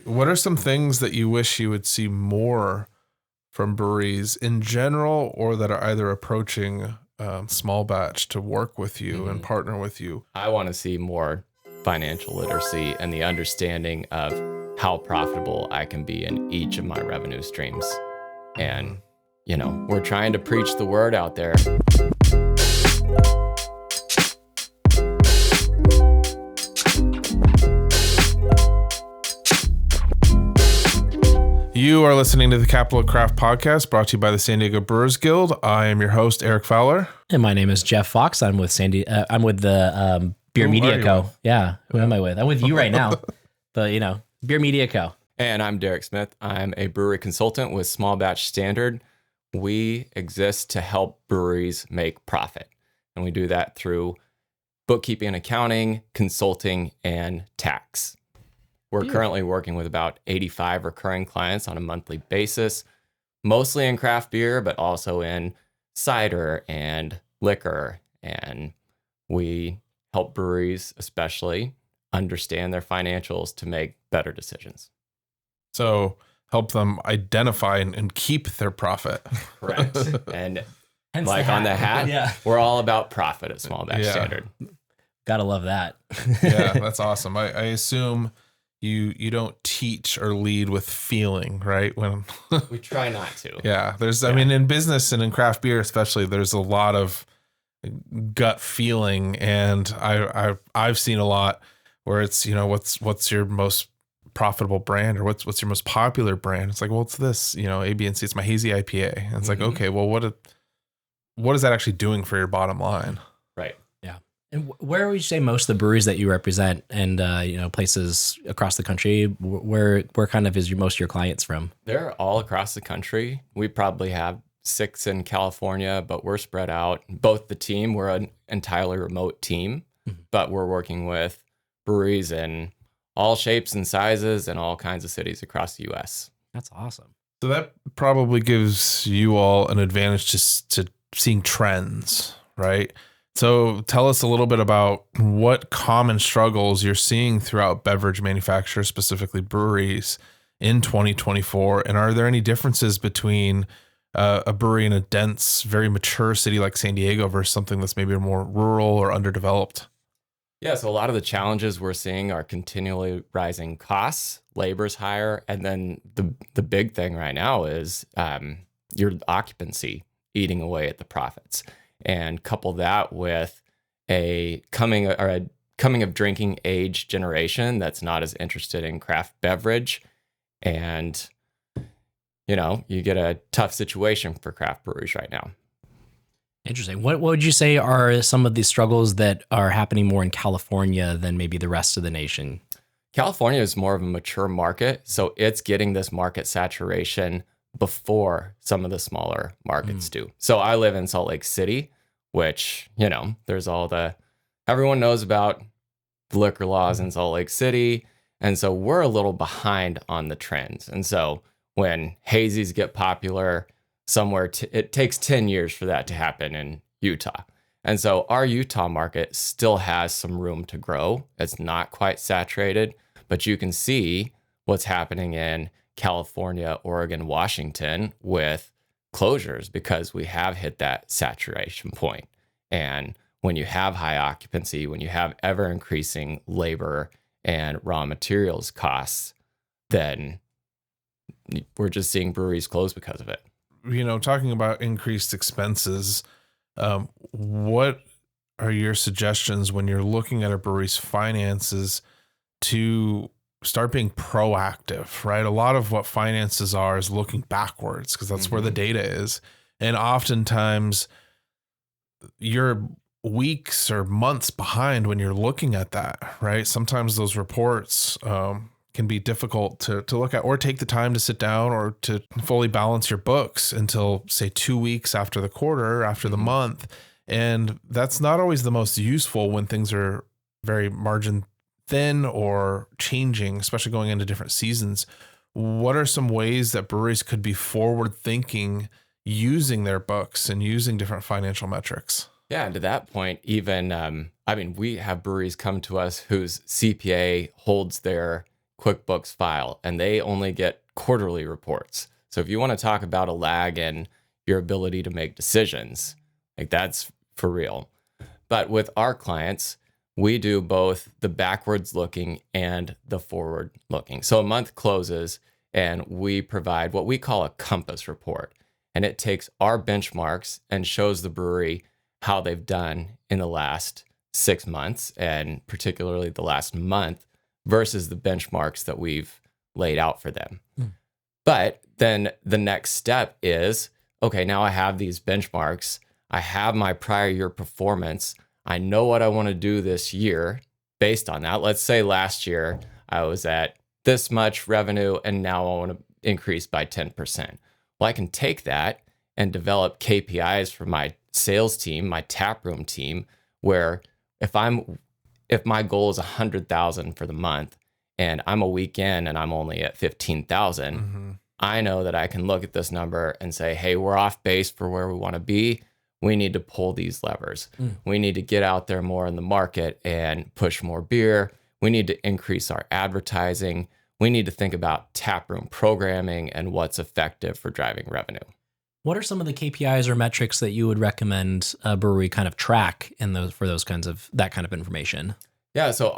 What are some things that you wish you would see more from breweries in general, or that are either approaching small batch to work with you and partner with you? I want to see more financial literacy and the understanding of how profitable I can be in each of my revenue streams. And, we're trying to preach the word out there. You are listening to the Capital Craft Podcast, brought to you by the San Diego Brewers Guild. I am your host, Eric Fowler. And my name is Jeff Fox. I'm with I'm with the Beer Media Co. With? Yeah. Who am I with? I'm with you right now. But, Beer Media Co. And I'm Derek Smith. I'm a brewery consultant with Small Batch Standard. We exist to help breweries make profit. And we do that through bookkeeping and accounting, consulting, and tax. We're currently working with about 85 recurring clients on a monthly basis, mostly in craft beer, but also in cider and liquor. And we help breweries especially understand their financials to make better decisions. So help them identify and keep their profit. Correct. And like on the hat, we're all about profit at Small Batch Standard. Gotta love that. Yeah, that's awesome. I assume you don't teach or lead with feeling, right? When we try not to. Yeah, I mean, in business and in craft beer especially, there's a lot of gut feeling, and I've seen a lot where it's, what's your most profitable brand, or what's your most popular brand? It's like, well, it's this, A, B, and C. It's my hazy IPA. And it's like, okay, well, what is that actually doing for your bottom line? Right. And where would you say most of the breweries that you represent, and places across the country, where kind of is most of your clients from? They're all across the country. We probably have 6 in California, but we're spread out. Both the team, we're an entirely remote team, but we're working with breweries in all shapes and sizes and all kinds of cities across the U.S. That's awesome. So that probably gives you all an advantage to seeing trends, right? So tell us a little bit about what common struggles you're seeing throughout beverage manufacturers, specifically breweries, in 2024. And are there any differences between a brewery in a dense, very mature city like San Diego versus something that's maybe more rural or underdeveloped? Yeah, so a lot of the challenges we're seeing are continually rising costs, labor's higher, and then the big thing right now is your occupancy eating away at the profits. And couple that with a coming of drinking age generation that's not as interested in craft beverage, and you get a tough situation for craft breweries right now. Interesting. What would you say are some of the struggles that are happening more in California than maybe the rest of the nation? California is more of a mature market, so it's getting this market saturation before some of the smaller markets do. So I live in Salt Lake City, which, there's everyone knows about the liquor laws in Salt Lake City. And so we're a little behind on the trends. And so when hazies get popular somewhere, it takes 10 years for that to happen in Utah. And so our Utah market still has some room to grow. It's not quite saturated, but you can see what's happening in California, Oregon, Washington with closures because we have hit that saturation point. And when you have high occupancy, when you have ever increasing labor and raw materials costs, then we're just seeing breweries close because of it. Talking about increased expenses, what are your suggestions when you're looking at a brewery's finances to start being proactive, right? A lot of what finances are is looking backwards because that's where the data is. And oftentimes you're weeks or months behind when you're looking at that, right? Sometimes those reports can be difficult to look at or take the time to sit down or to fully balance your books until, say, 2 weeks after the quarter, after the month. And that's not always the most useful when things are very margin thin or changing, especially going into different seasons. What are some ways that breweries could be forward thinking using their books and using different financial metrics? Yeah, and to that point, even we have breweries come to us whose CPA holds their QuickBooks file, and they only get quarterly reports. So if you want to talk about a lag in your ability to make decisions, like that's for real. But with our clients, we do both the backwards looking and the forward looking. So a month closes and we provide what we call a compass report. And it takes our benchmarks and shows the brewery how they've done in the last 6 months, and particularly the last month, versus the benchmarks that we've laid out for them. But then the next step is, okay, now I have these benchmarks. I have my prior year performance. I know what I want to do this year based on that. Let's say last year I was at this much revenue and now I want to increase by 10%. Well, I can take that and develop KPIs for my sales team, my taproom team, where if my goal is 100,000 for the month and I'm a week in and I'm only at 15,000, I know that I can look at this number and say, hey, we're off base for where we want to be. We need to pull these levers. We need to get out there more in the market and push more beer. We need to increase our advertising. We need to think about taproom programming and what's effective for driving revenue. What are some of the KPIs or metrics that you would recommend a brewery kind of track for that kind of information? Yeah, so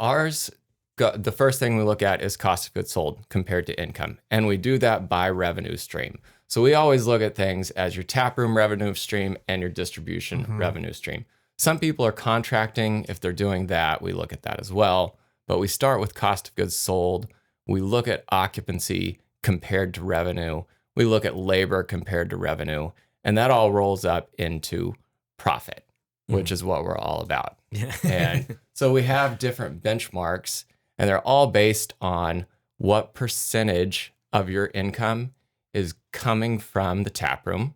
the first thing we look at is cost of goods sold compared to income. And we do that by revenue stream. So we always look at things as your taproom revenue stream and your distribution revenue stream. Some people are contracting. If they're doing that, we look at that as well. But we start with cost of goods sold. We look at occupancy compared to revenue. We look at labor compared to revenue. And that all rolls up into profit, which is what we're all about. And so we have different benchmarks, and they're all based on what percentage of your income is coming from the taproom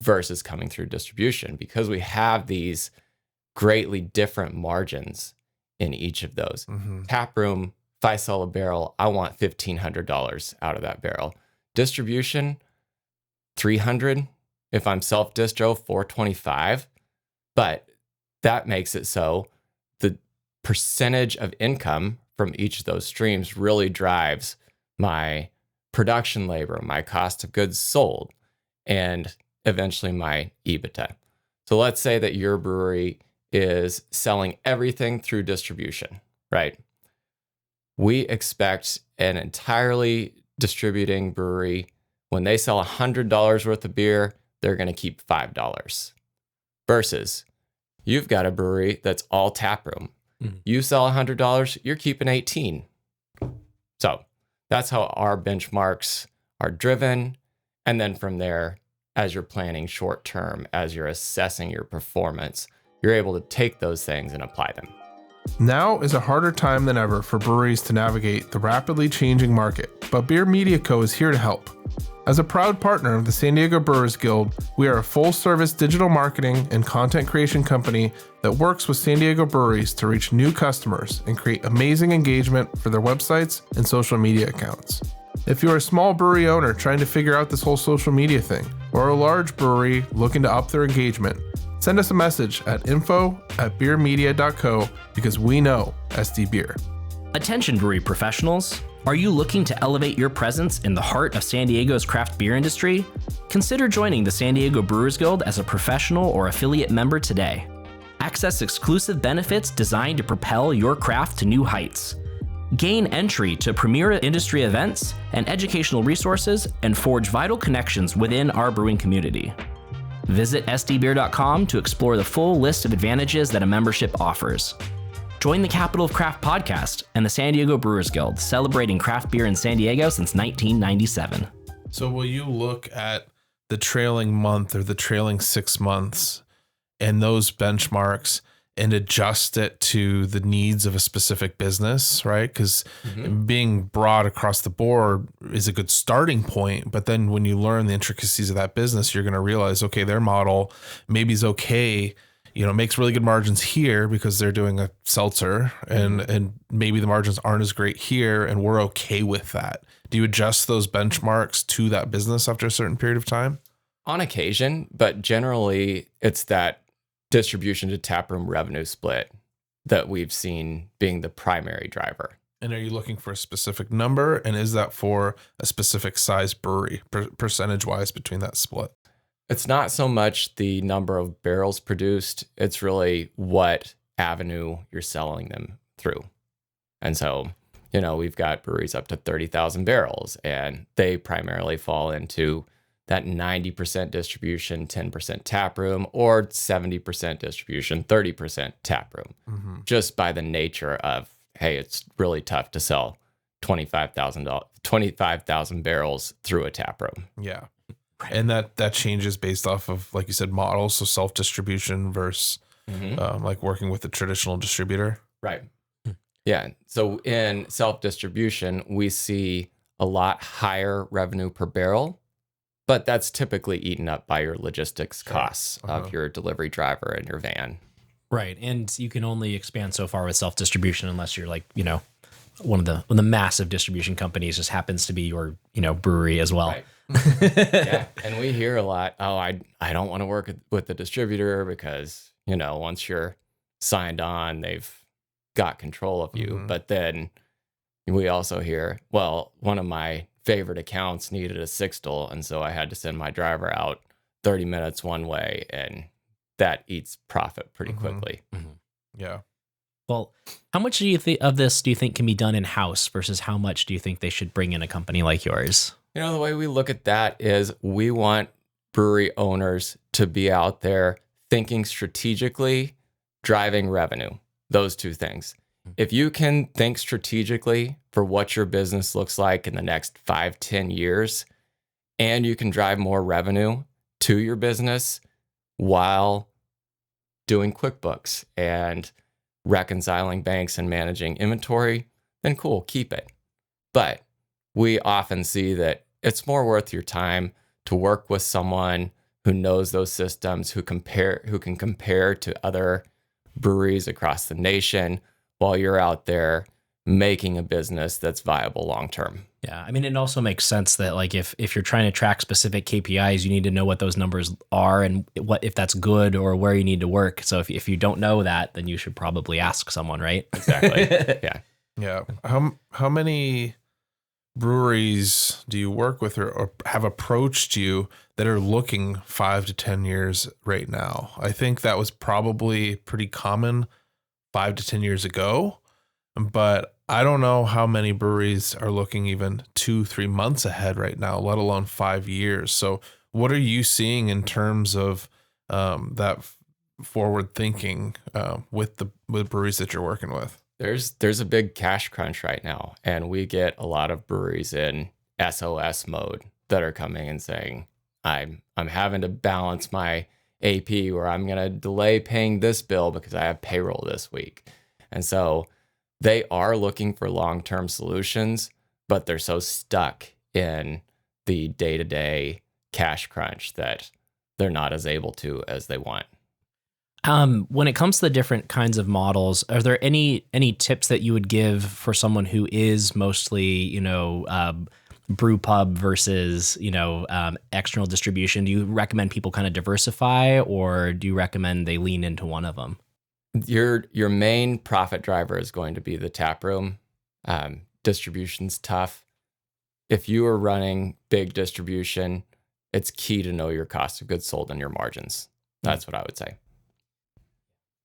versus coming through distribution, because we have these greatly different margins in each of those. Taproom, if I sell a barrel, I want $1,500 out of that barrel. Distribution, $300. If I'm self-distro, $425. But that makes it so the percentage of income from each of those streams really drives my production labor, my cost of goods sold, and eventually my EBITDA. So let's say that your brewery is selling everything through distribution, right? We expect an entirely distributing brewery, when they sell $100 worth of beer, they're going to keep $5. Versus you've got a brewery that's all taproom. You sell $100, you're keeping $18. So that's how our benchmarks are driven. And then from there, as you're planning short term, as you're assessing your performance, you're able to take those things and apply them. Now is a harder time than ever for breweries to navigate the rapidly changing market, but Beer Media Co. is here to help. As a proud partner of the San Diego Brewers Guild, we are a full-service digital marketing and content creation company that works with San Diego breweries to reach new customers and create amazing engagement for their websites and social media accounts. If you're a small brewery owner trying to figure out this whole social media thing, or a large brewery looking to up their engagement, send us a message at info@beermedia.co, because we know SD Beer. Attention brewery professionals. Are you looking to elevate your presence in the heart of San Diego's craft beer industry? Consider joining the San Diego Brewers Guild as a professional or affiliate member today. Access exclusive benefits designed to propel your craft to new heights. Gain entry to premier industry events and educational resources, and forge vital connections within our brewing community. Visit sdbeer.com to explore the full list of advantages that a membership offers. Join the Capital of Craft podcast and the San Diego Brewers Guild, celebrating craft beer in San Diego since 1997. So will you look at the trailing month or the trailing 6 months and those benchmarks and adjust it to the needs of a specific business, right? Because being broad across the board is a good starting point. But then when you learn the intricacies of that business, you're going to realize, okay, their model maybe is okay, makes really good margins here because they're doing a seltzer, and maybe the margins aren't as great here, and we're okay with that. Do you adjust those benchmarks to that business after a certain period of time? On occasion, but generally it's that distribution to taproom revenue split that we've seen being the primary driver. And are you looking for a specific number? And is that for a specific size brewery, percentage wise between that split? It's not so much the number of barrels produced, it's really what avenue you're selling them through. And so, we've got breweries up to 30,000 barrels, and they primarily fall into that 90% distribution, 10% taproom, or 70% distribution, 30% taproom, just by the nature of, hey, it's really tough to sell 25,000 barrels through a taproom. Yeah. And that changes based off of, like you said, models. So self-distribution versus like working with a traditional distributor. Right. Yeah. So in self-distribution, we see a lot higher revenue per barrel, but that's typically eaten up by your logistics costs of your delivery driver and your van. Right. And you can only expand so far with self-distribution unless you're like, one of the massive distribution companies just happens to be your, brewery as well. Right. Yeah. And we hear a lot, I don't want to work with the distributor because, once you're signed on, they've got control of you. But then we also hear, well, one of my favorite accounts needed a sixtel, and so I had to send my driver out 30 minutes one way, and that eats profit pretty quickly. Yeah. Well, how much do you think of this do you think can be done in-house versus how much do you think they should bring in a company like yours? The way we look at that is we want brewery owners to be out there thinking strategically, driving revenue, those two things. If you can think strategically for what your business looks like in the next 5-10 years, and you can drive more revenue to your business while doing QuickBooks and reconciling banks and managing inventory, then cool, keep it. But we often see that it's more worth your time to work with someone who knows those systems, who can compare to other breweries across the nation while you're out there making a business that's viable long term. Yeah, I mean, it also makes sense that like if you're trying to track specific KPIs, you need to know what those numbers are and what if that's good or where you need to work. So if you don't know that, then you should probably ask someone, right? Exactly. Yeah. Yeah. How many breweries do you work with or have approached you that are looking 5 to 10 years right now? I think that was probably pretty common 5 to 10 years ago, but I don't know how many breweries are looking even 2-3 months ahead right now, let alone 5 years. So what are you seeing in terms of that forward thinking with breweries that you're working with? There's a big cash crunch right now, and we get a lot of breweries in SOS mode that are coming and saying, I'm having to balance my AP, or I'm going to delay paying this bill because I have payroll this week. And so they are looking for long-term solutions, but they're so stuck in the day-to-day cash crunch that they're not as able to as they want. When it comes to the different kinds of models, are there any tips that you would give for someone who is mostly, brew pub versus, external distribution? Do you recommend people kind of diversify, or do you recommend they lean into one of them? Your main profit driver is going to be the tap room. Distribution's tough. If you are running big distribution, it's key to know your cost of goods sold and your margins. That's what I would say.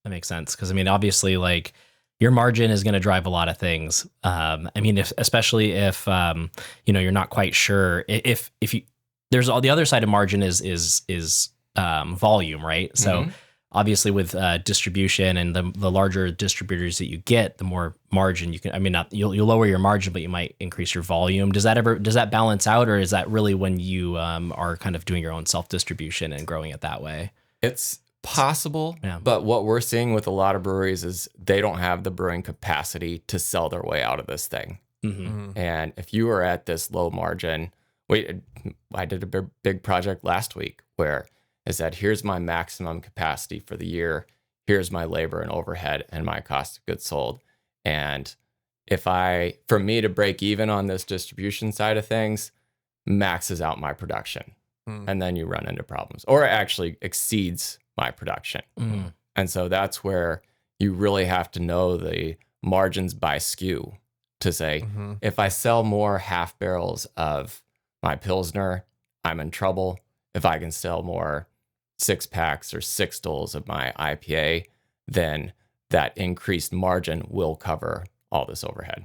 That makes sense. Because, I mean, obviously, like, your margin is going to drive a lot of things. Especially if, you're not quite sure. If you, there's all the other side of margin is volume, right? So obviously with distribution and the larger distributors that you get, the more margin you can, you'll lower your margin, but you might increase your volume. Does that balance out, or is that really when you are kind of doing your own self-distribution and growing it that way? It's possible, but what we're seeing with a lot of breweries is they don't have the brewing capacity to sell their way out of this thing. And if you are at this low margin, I did a big project last week where I said, here's my maximum capacity for the year. Here's my labor and overhead and my cost of goods sold. And for me to break even on this distribution side of things, maxes out my production. And then you run into problems, or it actually exceeds my production. And so that's where you really have to know the margins by SKU to say, if I sell more half barrels of my Pilsner, I'm in trouble. If I can sell more 6-packs or 6-stolls of my IPA, then that increased margin will cover all this overhead.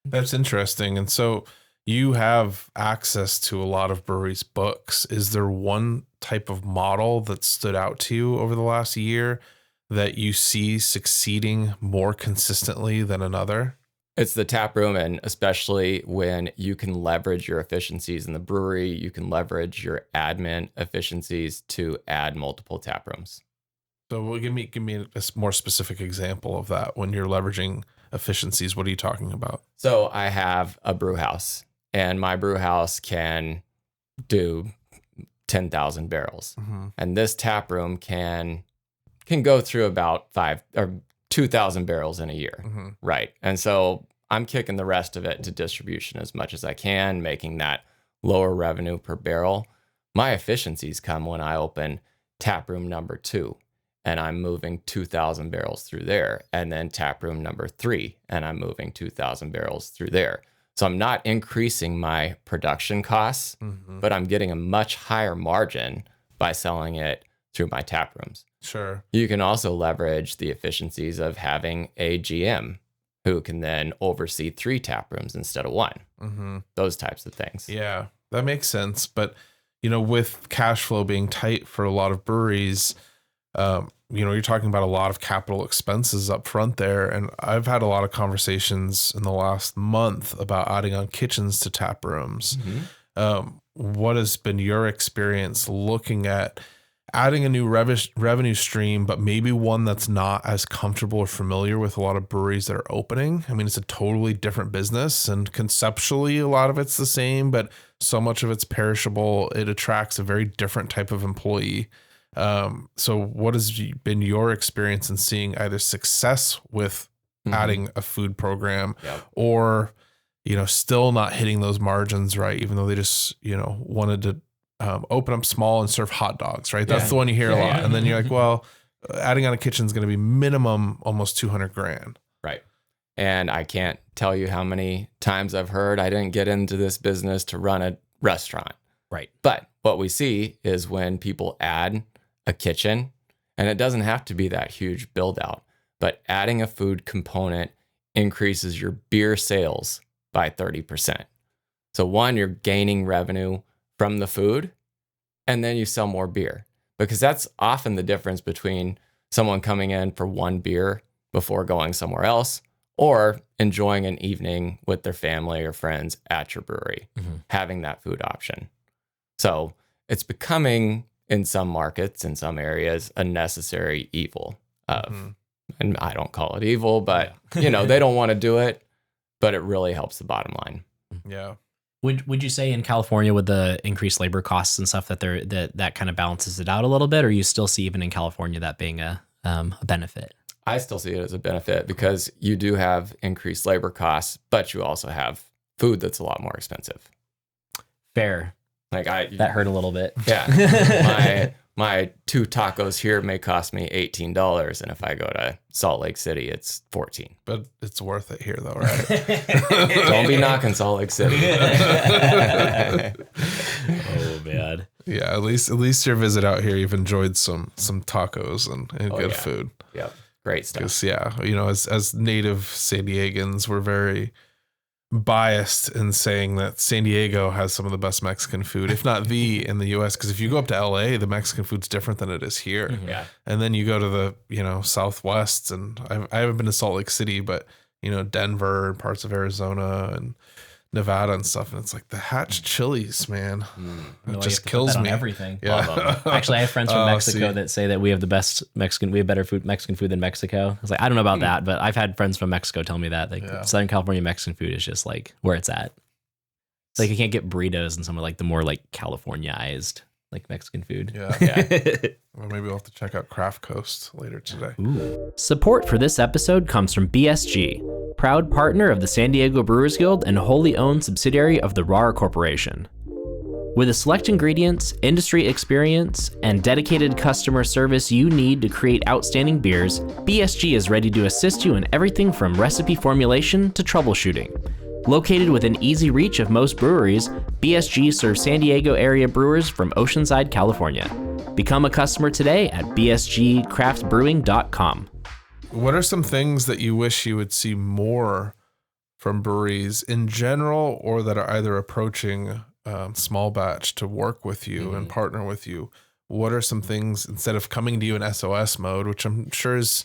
That's interesting. And so you have access to a lot of breweries' books. Is there one type of model that stood out to you over the last year that you see succeeding more consistently than another? It's the tap room, and especially when you can leverage your efficiencies in the brewery, you can leverage your admin efficiencies to add multiple tap rooms. So give me a more specific example of that. When you're leveraging efficiencies, what are you talking about? So I have a brew house, and my brew house can do 10,000 barrels. And this tap room can go through about 2,000 barrels in a year. Right. And so I'm kicking the rest of it to distribution as much as I can, making that lower revenue per barrel. My efficiencies come when I open tap room number 2 and I'm moving 2,000 barrels through there, and then tap room number 3 and I'm moving 2,000 barrels through there. So I'm not increasing my production costs, but I'm getting a much higher margin by selling it through my tap rooms. Sure. You can also leverage the efficiencies of having a GM who can then oversee 3 tap rooms instead of 1. Those types of things. Yeah, that makes sense. But, with cash flow being tight for a lot of breweries, you're talking about a lot of capital expenses up front there. And I've had a lot of conversations in the last month about adding on kitchens to tap rooms. What has been your experience looking at adding a new revenue stream, but maybe one that's not as comfortable or familiar with a lot of breweries that are opening? I mean, it's a totally different business, and conceptually a lot of it's the same, but so much of it's perishable. It attracts a very different type of employee. So what has been your experience in seeing either success with adding a food program or, still not hitting those margins right, even though they just, wanted to open up small and serve hot dogs, right? That's the one you hear a lot. And then you're like, well, adding on a kitchen is going to be minimum almost $200,000. Right. And I can't tell you how many times I've heard I didn't get into this business to run a restaurant. Right. But what we see is when people add a kitchen, and it doesn't have to be that huge build out, but adding a food component increases your beer sales by 30%. So one, you're gaining revenue from the food, and then you sell more beer, because that's often the difference between someone coming in for one beer before going somewhere else or enjoying an evening with their family or friends at your brewery, having that food option. So it's becoming, in some markets, in some areas, a necessary evil of, and I don't call it evil, but they don't want to do it, but it really helps the bottom line. Yeah. Would you say in California with the increased labor costs and stuff that kind of balances it out a little bit, or you still see even in California that being a benefit? I still see it as a benefit because you do have increased labor costs, but you also have food that's a lot more expensive. Fair. That hurt a little bit. Yeah. My 2 tacos here may cost me $18, and if I go to Salt Lake City, it's $14. But it's worth it here, though, right? Don't be knocking Salt Lake City. Oh man. Yeah, at least your visit out here, you've enjoyed some tacos and good food. Yep, great stuff. Because as native San Diegans, we're very biased in saying that San Diego has some of the best Mexican food, if not the in the US, because if you go up to LA, the Mexican food's different than it is here. Yeah. And then you go to the Southwest, and I haven't been to Salt Lake City, but Denver and parts of Arizona and Nevada and stuff, and it's like the Hatch chilies, man. It just kills me. Everything. Yeah. Actually, I have friends from Mexico that say that we have the best Mexican. We have better Mexican food than Mexico. I was like, I don't know about that, but I've had friends from Mexico tell me that Southern California Mexican food is just like where it's at. It's like you can't get burritos in some of like the more like Californiaized like Mexican food. Yeah. Or maybe we'll have to check out Craft Coast later today. Ooh. Support for this episode comes from BSG, proud partner of the San Diego Brewers Guild and wholly owned subsidiary of the RAR Corporation. With the select ingredients, industry experience, and dedicated customer service you need to create outstanding beers, BSG is ready to assist you in everything from recipe formulation to troubleshooting. Located within easy reach of most breweries, BSG serves San Diego area brewers from Oceanside, California. Become a customer today at bsgcraftbrewing.com. What are some things that you wish you would see more from breweries in general, or that are either approaching small batch to work with you and partner with you? What are some things, instead of coming to you in SOS mode, which I'm sure is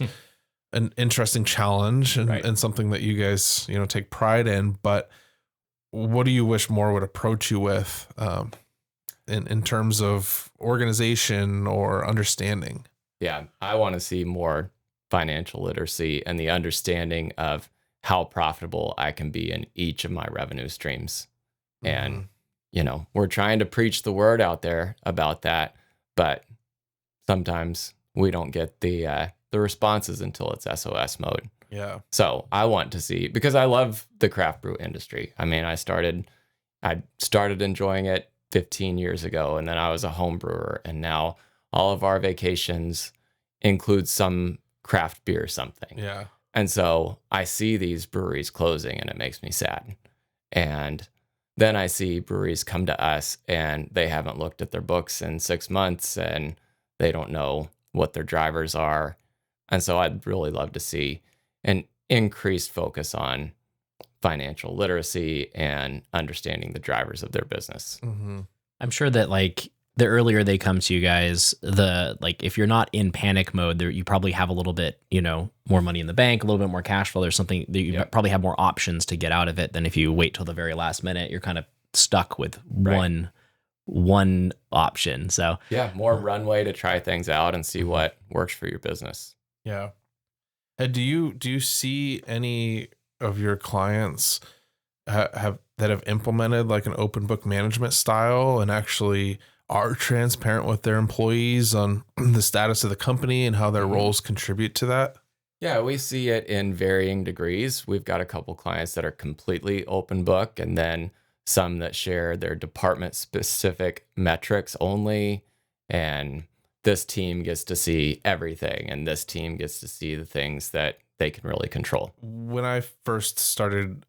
an interesting challenge and something that you guys, take pride in, but what do you wish more would approach you with in terms of organization or understanding? Yeah, I want to see more financial literacy and the understanding of how profitable I can be in each of my revenue streams. And, we're trying to preach the word out there about that, but sometimes we don't get the responses until it's SOS mode. Yeah. So I want to see, because I love the craft brew industry. I mean, I started enjoying it 15 years ago, and then I was a home brewer, and now all of our vacations include some craft beer something. Yeah. And so I see these breweries closing and it makes me sad. And then I see breweries come to us and they haven't looked at their books in 6 months and they don't know what their drivers are. And so I'd really love to see an increased focus on financial literacy and understanding the drivers of their business. Mm-hmm. I'm sure that the earlier they come to you guys, if you're not in panic mode, you probably have a little bit, more money in the bank, a little bit more cash flow. There's something that you probably have more options to get out of it than if you wait till the very last minute. You're kind of stuck with one option. So yeah, more runway to try things out and see what works for your business. Yeah. And do you see any of your clients have implemented like an open book management style and actually are transparent with their employees on the status of the company and how their roles contribute to that? Yeah, we see it in varying degrees. We've got a couple clients that are completely open book, and then some that share their department specific metrics only. And this team gets to see everything, and this team gets to see the things that they can really control. When I first started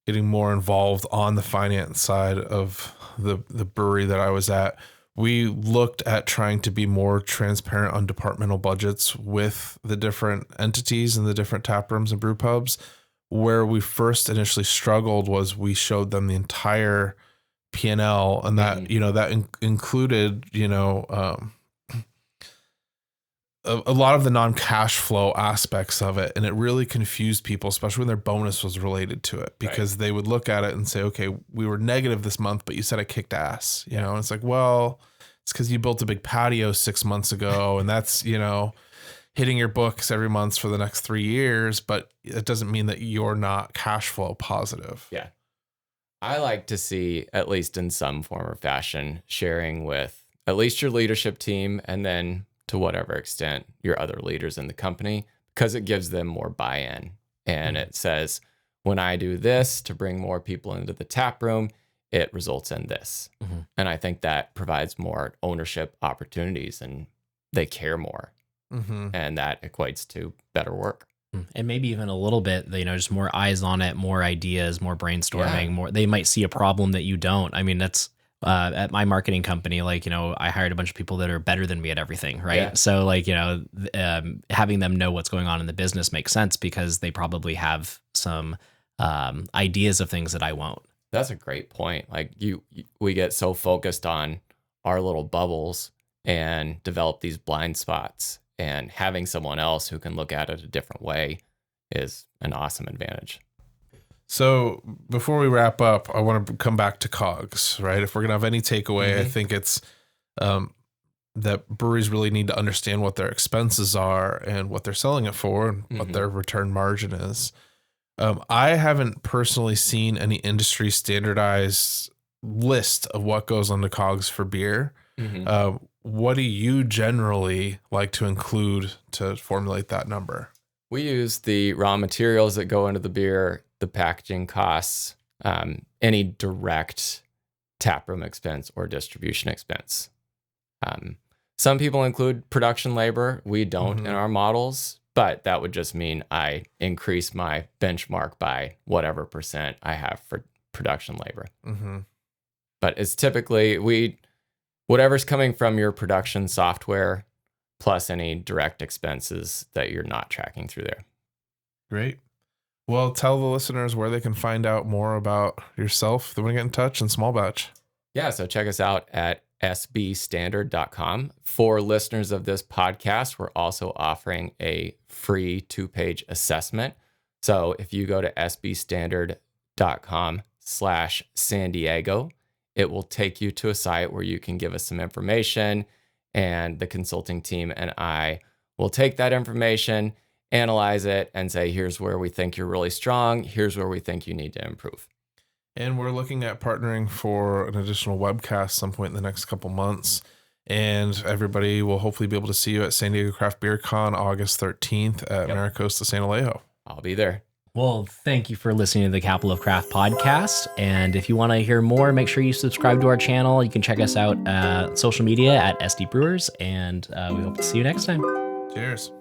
getting more involved on the finance side of the brewery that I was at, we looked at trying to be more transparent on departmental budgets with the different entities and the different tap rooms and brew pubs. Where we first initially struggled was we showed them the entire P&L, and that that included a lot of the non-cash flow aspects of it. And it really confused people, especially when their bonus was related to it, because they would look at it and say, okay, we were negative this month, but you said I kicked ass, and it's like, well, it's because you built a big patio 6 months ago. And that's, hitting your books every month for the next 3 years, but it doesn't mean that you're not cash flow positive. Yeah. I like to see, at least in some form or fashion, sharing with at least your leadership team, and then to whatever extent your other leaders in the company, because it gives them more buy-in. And it says, when I do this to bring more people into the tap room, it results in this. And I think that provides more ownership opportunities, and they care more. And that equates to better work. And maybe even a little bit, just more eyes on it, more ideas, more brainstorming, more. They might see a problem that you don't. I mean, that's at my marketing company, I hired a bunch of people that are better than me at everything, right? Yeah. So having them know what's going on in the business makes sense, because they probably have some ideas of things that I won't. That's a great point. We get so focused on our little bubbles and develop these blind spots. And having someone else who can look at it a different way is an awesome advantage. So before we wrap up, I want to come back to COGS, right? If we're going to have any takeaway, I think it's that breweries really need to understand what their expenses are and what they're selling it for and what their return margin is. I haven't personally seen any industry standardized list of what goes on the COGS for beer. What do you generally like to include to formulate that number? We use the raw materials that go into the beer, the packaging costs, any direct taproom expense or distribution expense. Some people include production labor. We don't in our models, but that would just mean I increase my benchmark by whatever percent I have for production labor. But it's typically whatever's coming from your production software plus any direct expenses that you're not tracking through there. Great. Well, tell the listeners where they can find out more about yourself. They want to get in touch and small batch. Yeah, so check us out at sbstandard.com. For listeners of this podcast, we're also offering a free 2-page assessment. So if you go to sbstandard.com/San Diego, it will take you to a site where you can give us some information, and the consulting team and I will take that information, analyze it, and say, here's where we think you're really strong. Here's where we think you need to improve. And we're looking at partnering for an additional webcast some point in the next couple months. And everybody will hopefully be able to see you at San Diego Craft Beer Con August 13th at Maricosta San Alejo. I'll be there. Well, thank you for listening to the Capital of Craft podcast. And if you want to hear more, make sure you subscribe to our channel. You can check us out social media at SD Brewers. And we hope to see you next time. Cheers.